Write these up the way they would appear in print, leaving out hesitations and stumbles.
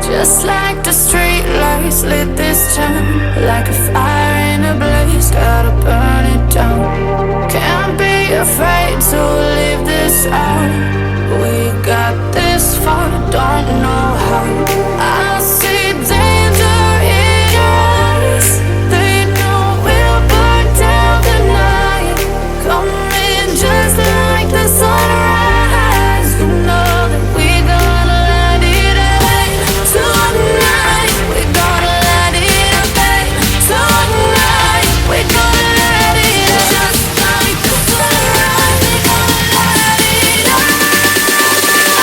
Just like the street lights lit this town, like a fire in a blaze, gotta burn it down. Can't be afraid to leave this out. We got this far, don't know how. I see danger in your eyes. They know we'll burn down the night. Coming just like the sunrise. You know that we gonna light it up tonight. We gonna light it up tonight. We gonna light it up just like the sunrise. We gonna light it up now.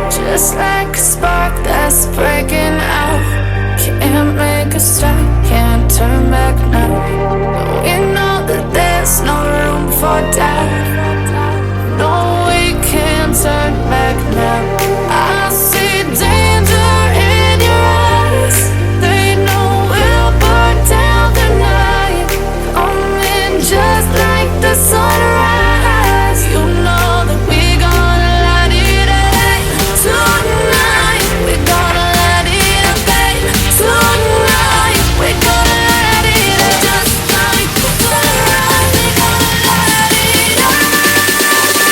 Just like a spark that's breaking out. Can't make a stop, can't turn back now. We know that there's no room for doubt. No, we can't turn back now. I see danger in your eyes. They know we'll burn down the night. Coming just like the sunrise. You know that we gonna light it up tonight. We gonna light it up tonight. We gonna light it up just like the sunrise. We gonna light it up now.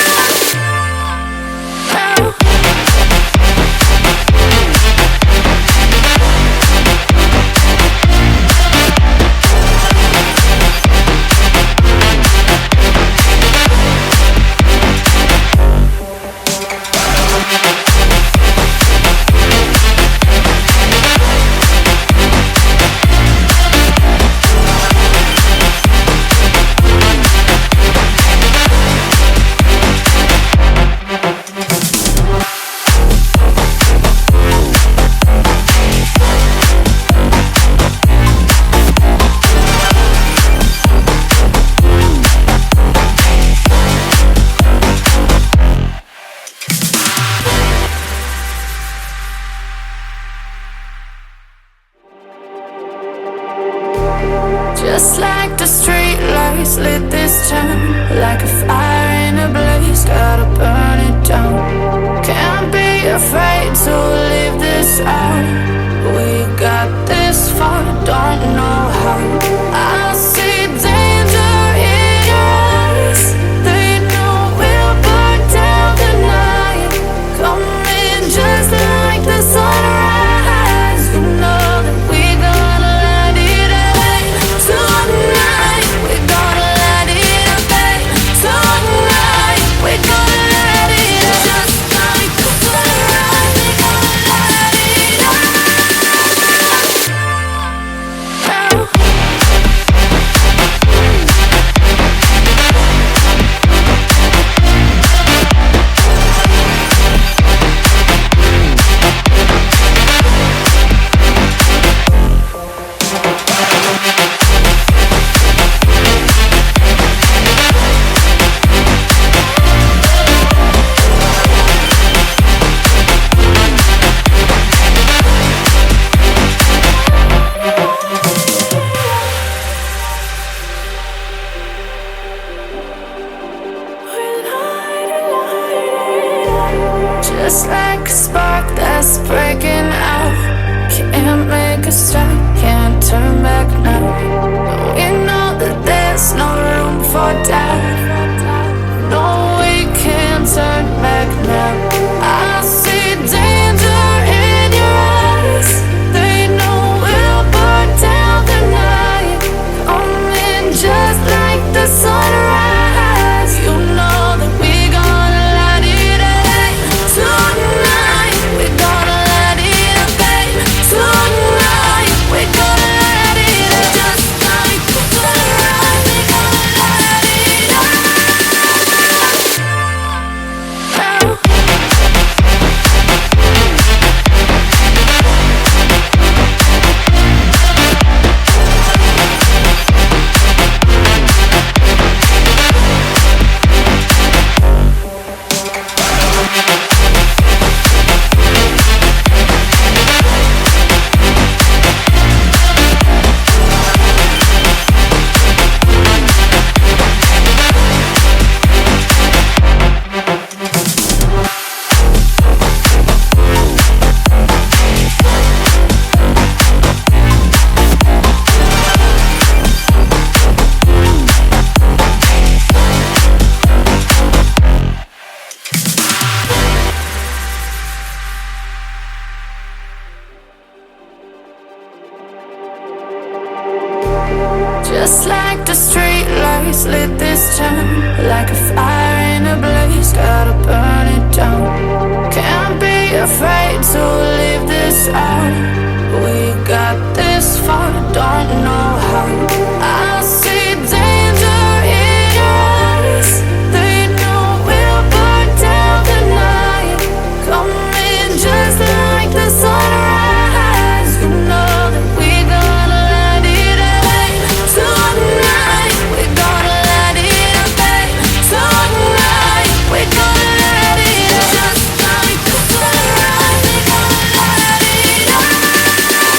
Just like the street lights lit this town, like a fire in a blaze, gotta burn it down. Can't be afraid to leave this out. We got this far, don't know how. I see danger in your eyes. They know we'll burn down the night. Coming just like the sunrise. You know that we gonna light it up tonight. We gonna light it up tonight. We gonna light it up just like the sunrise. We gonna light it up. Just like the street lights lit this town, like a fire in a blaze, gotta burn it down. Can't be afraid to leave this out. We got this far, don't know how. I see danger in your eyes. They know we'll burn down the night. Coming just like the sunrise. You know that we're gonna light it up tonight. We're gonna light it up tonight. We're gonna light it up just like the sunrise. We're gonna light it up now.